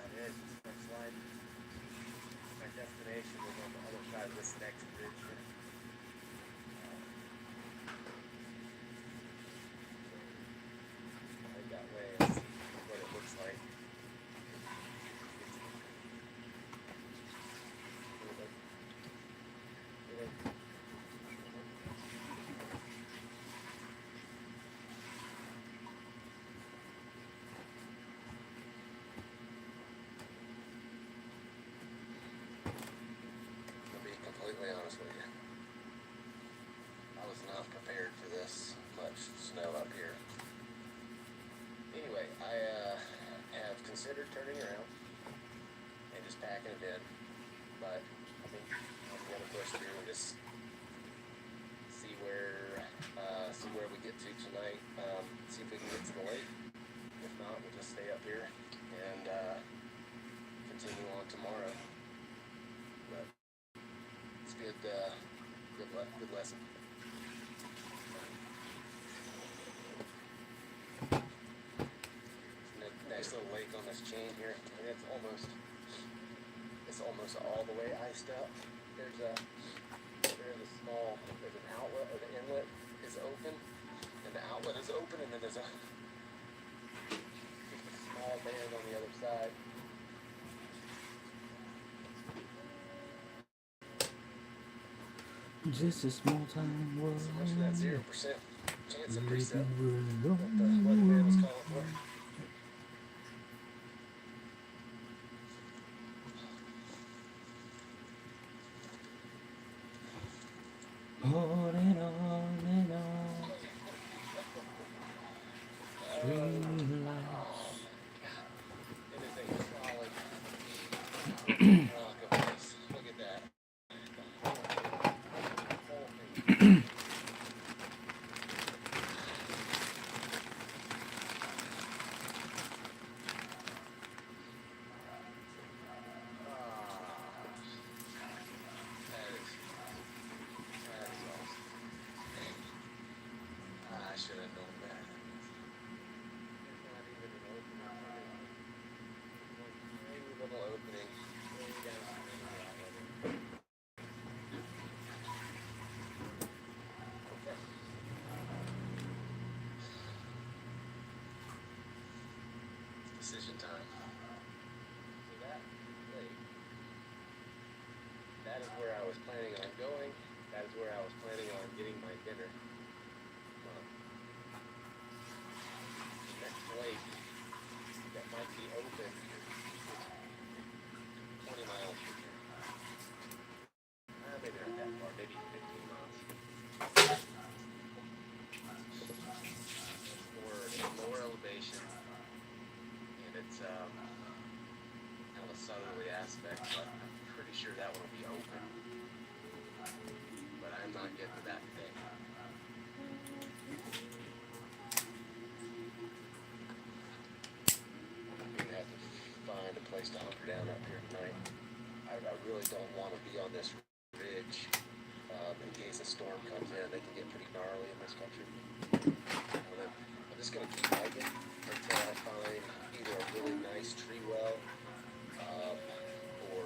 that is. This next line. My destination is on the other side of this next bridge here. Head that way and see what it looks like. To be completely honest with you, I was not prepared for this much snow up here. Anyway, I have considered turning around and just packing it in, but I think I'm going to push through and just see where we get to tonight. See if we can get to the lake. If not, we'll just stay up here and continue on tomorrow. But it's good. Good lesson. Nice little lake on this chain here, and it's almost all the way iced up. There's an outlet, or the inlet is open, and the outlet is open, and then there's just a small band on the other side. Just a small time world. So much of that 0% chance of precept. What the man was calling for. On and on. Green lights. It is a solid rock of ice. Look at that. I should have known that. There's not even an opening. Tiny little opening way down in the water. Okay. It's decision time. So that lake, that is where I was planning on going. That is where I was planning on getting my dinner. The next lake that might be open 20 miles from here. Maybe not that far, maybe 15 miles. It's lower elevation, and it's kind of a southerly aspect, but I'm pretty sure that one will be open. But I'm not getting to that today. I'm gonna have to find a place to hunker down up here tonight. I really don't want to be on this ridge in case a storm comes in. They can get pretty gnarly in this country. I'm just gonna keep hiking until I find either a really nice tree well or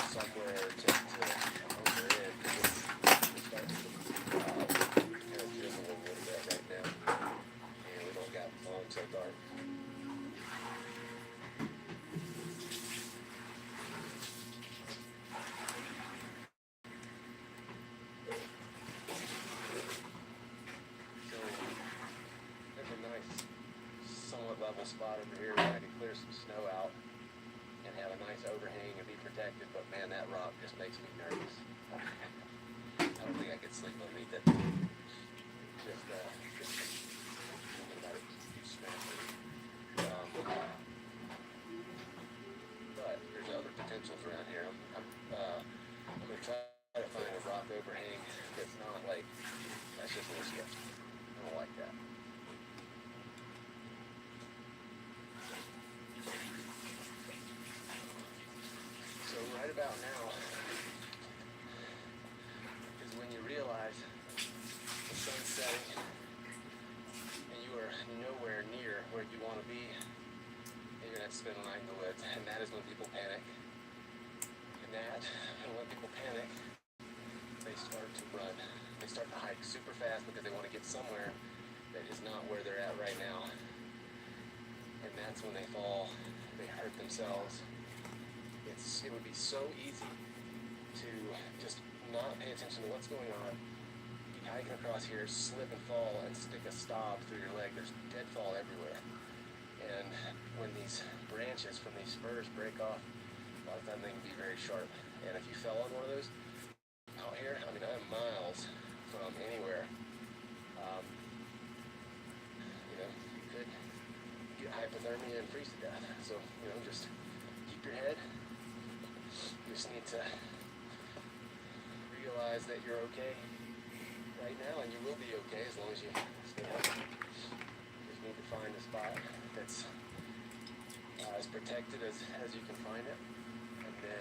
somewhere to hunker in. It's starting to kind of drizzle a little bit right now, and we don't got long till dark. Level spot over here where I can clear some snow out and have a nice overhang and be protected, but man, that rock just makes me nervous. I don't think I could sleep underneath it. Just thinking about it, smash it. But there's other potentials around here. I'm gonna try to find a rock overhang that's not like, that's just a little sketchy. I don't like that. Right about now is when you realize the sun's setting and you are nowhere near where you want to be, and you're in that spend the night in the woods, and that is when people panic. And when people panic, they start to run. They start to hike super fast because they want to get somewhere that is not where they're at right now. And that's when they fall, they hurt themselves. It would be so easy to just not pay attention to what's going on, be hiking across here, slip and fall, and stick a stop through your leg. There's deadfall everywhere. And when these branches from these spurs break off, a lot of times they can be very sharp. And if you fell on one of those out here, I mean, I'm miles from anywhere. You could get hypothermia and freeze to death. So, just keep your head. You just need to realize that you're okay right now, and you will be okay as long as you stay healthy. You just need to find a spot that's as protected as you can find it, and a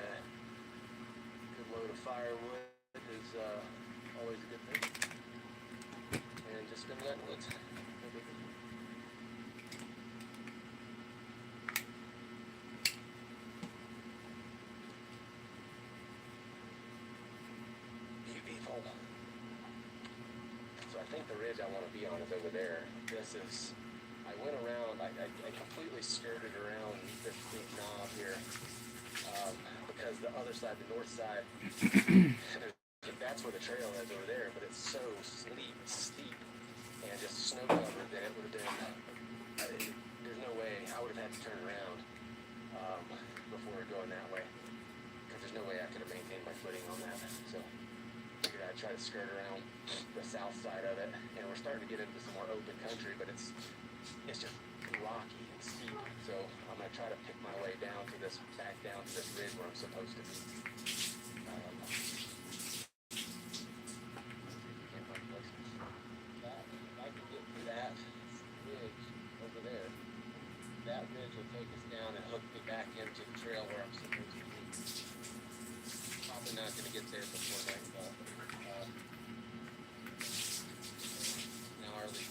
good load of firewood is always a good thing, and just spend the night in the woods. No biggie. So I think the ridge I want to be on is over there. I went around, I completely skirted around this big knob here, because the other side, the north side, that's where the trail is over there, but it's so steep, and just snow covered that it would have been, there's no way, I would have had to turn around before going that way, because there's no way I could have maintained my footing on that. So figured I'd try to skirt around the south side of it, and we're starting to get into some more open country, but it's just rocky and steep. So I'm gonna try to pick my way back down to this ridge where I'm supposed to be. If I can get to that ridge over there, that ridge will take us down and hook me back into the trail where I'm supposed to be. Probably not gonna get there before nightfall. Now our leaf.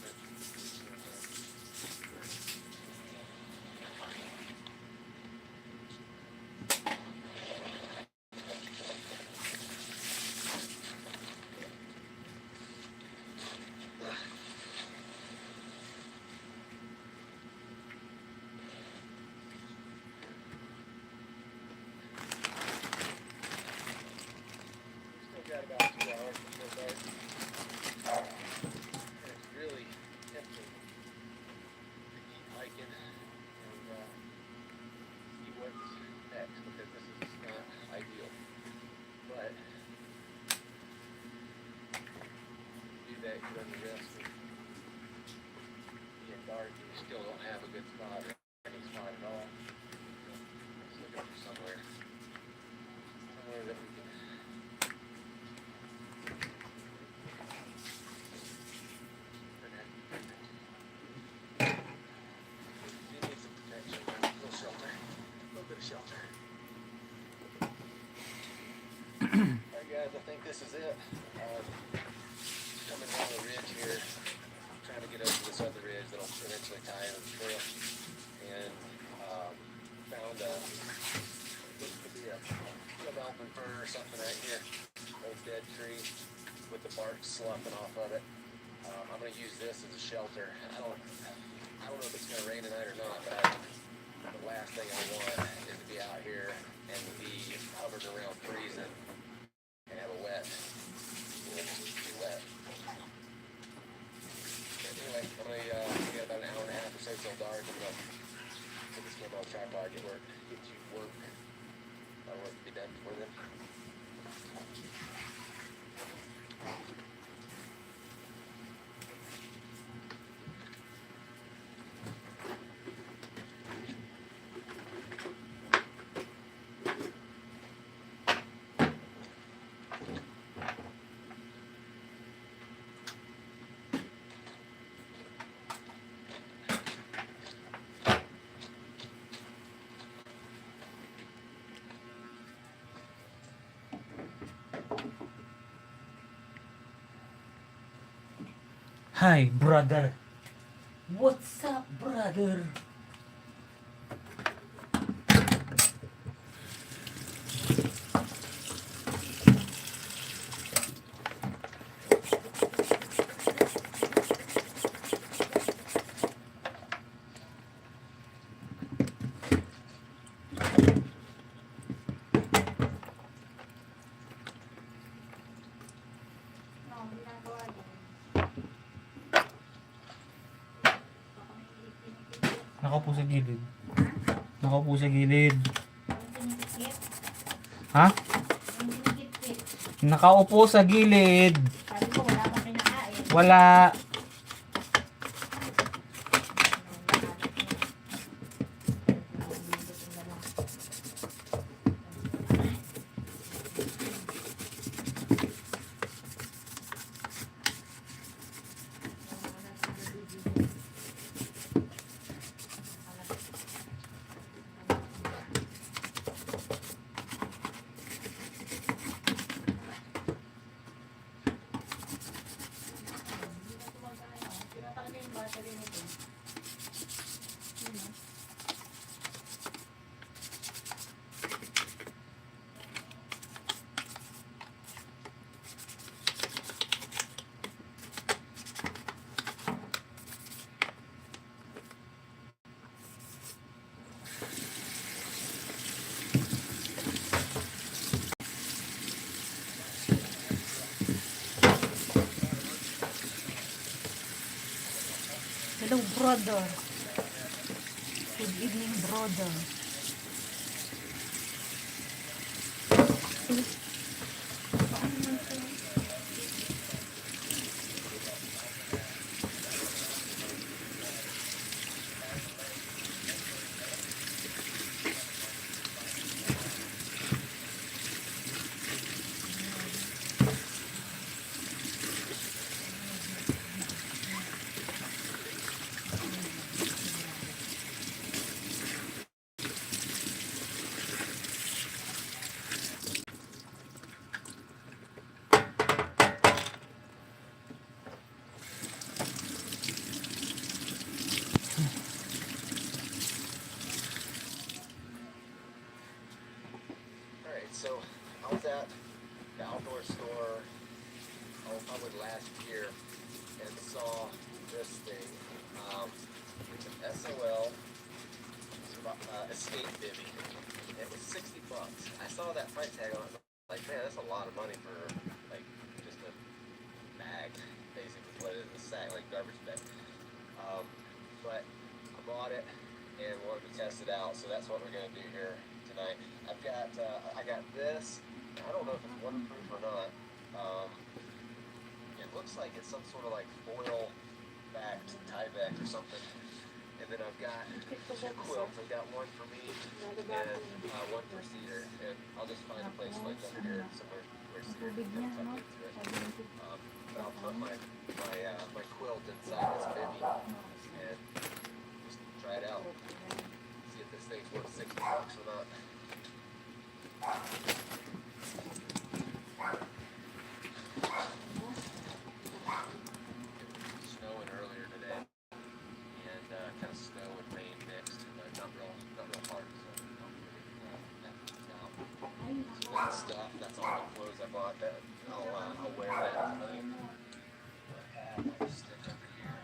Got about 2 hours before dark. It's really tempting to keep hiking and see what's next, because this is just not ideal. But to do that, you run the risk of being dark and you still don't have a good spot or any spot at all. Just looking for somewhere that we can. Shelter. Alright guys, I think this is it. Coming down the ridge here, trying to get over this other ridge that'll eventually tie into the trail. And found looks to be a alpen fir or something right here. Old dead tree with the bark sloughing off of it. I'm going to use this as a shelter. I don't know if it's going to rain tonight or not, but the last thing I want is to be out here and be hovering around freezing and have a wet, just be wet. But anyway, we got about an hour and a half or so till dark. I'm gonna put this camera on the tripod, get to work to be done before then. Hi, brother. What's up, brother? Nakaupo sa gilid. Nakaupo sa gilid. Ang tinikit. Ha? Ang tinikit. Nakaupo sa gilid. Sabi ko, wala kang kinakain. Wala. Pinatanggal yung battery nito. Hello, brother. Good evening, brother. Alright, so I was at the outdoor store, probably last year, and saw this thing. It's an SOL Escape Bivy. It was $60. I saw that price tag on it. Like, man, that's a lot of money for like just a bag, basically what it is, a sack, like garbage bag. But I bought it and wanted to test it out, so that's what we're gonna do here tonight. I've got I got this. I don't know if it's waterproof or not. It looks like it's some sort of like foil backed Tyvek or something. And then I've got two quilts. I've got one for me and one for Cedar. And I'll just find a place like under here somewhere where Cedar can come tuck into it. But I'll put my quilt inside this bivy and just try it out. See if this thing's worth $60 or not. Snowing earlier today, and kind of snow and rain mixed, but not real hard. So that stuff. That's all the clothes I bought. That I'll wear that tonight. I'll stick under here.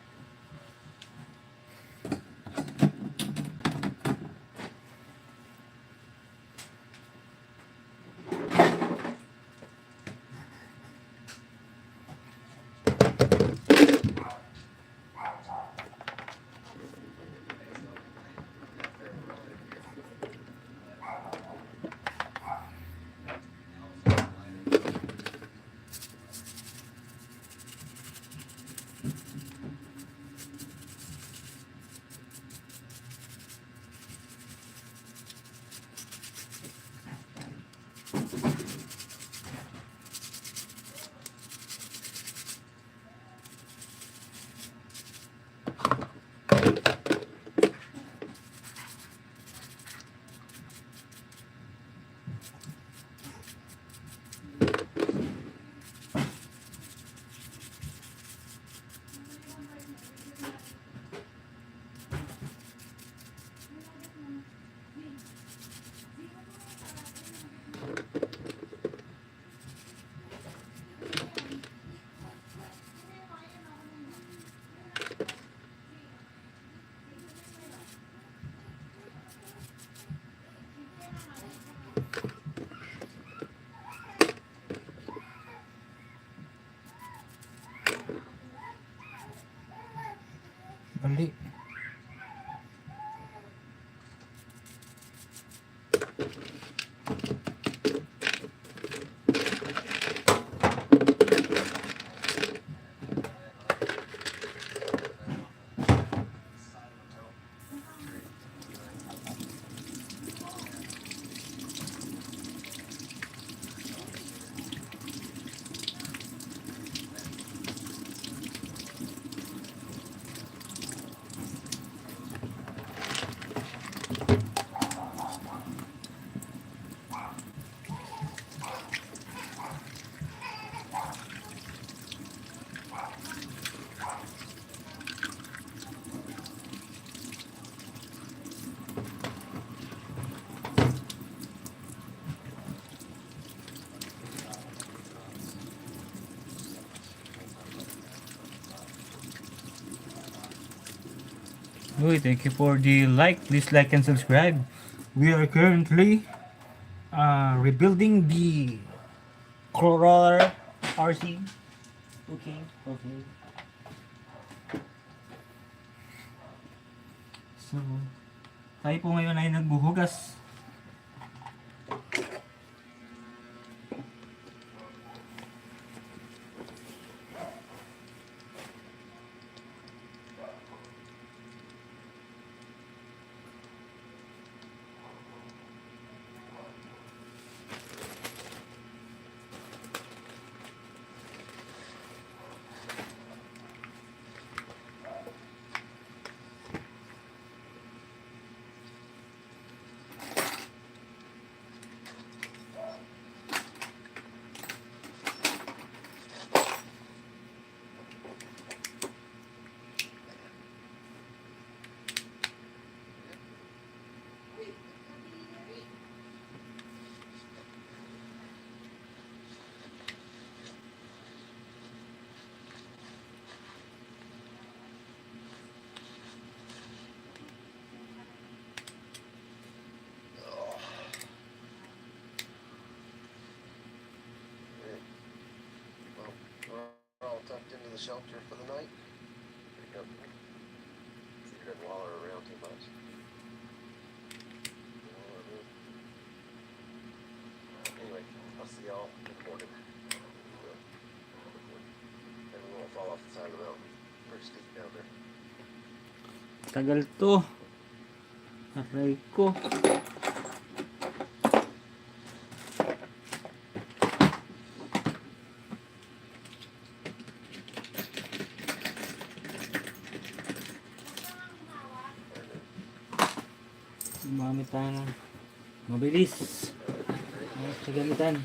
Uy, thank you for the like. Please like and subscribe. We are currently rebuilding the Corolla RC. Okay, okay. So, tayo po ngayon ay nagbuhugas. Well, we're all tucked into the shelter for the night. Pretty comfortable. See, it doesn't waller around too much. Anyway, I'll see y'all in the morning. Everyone will fall off the side of the mountain. Pretty steep down there. Tagal to. Aray ko. Gumamit tayo ng mabilis. Sa gamitan.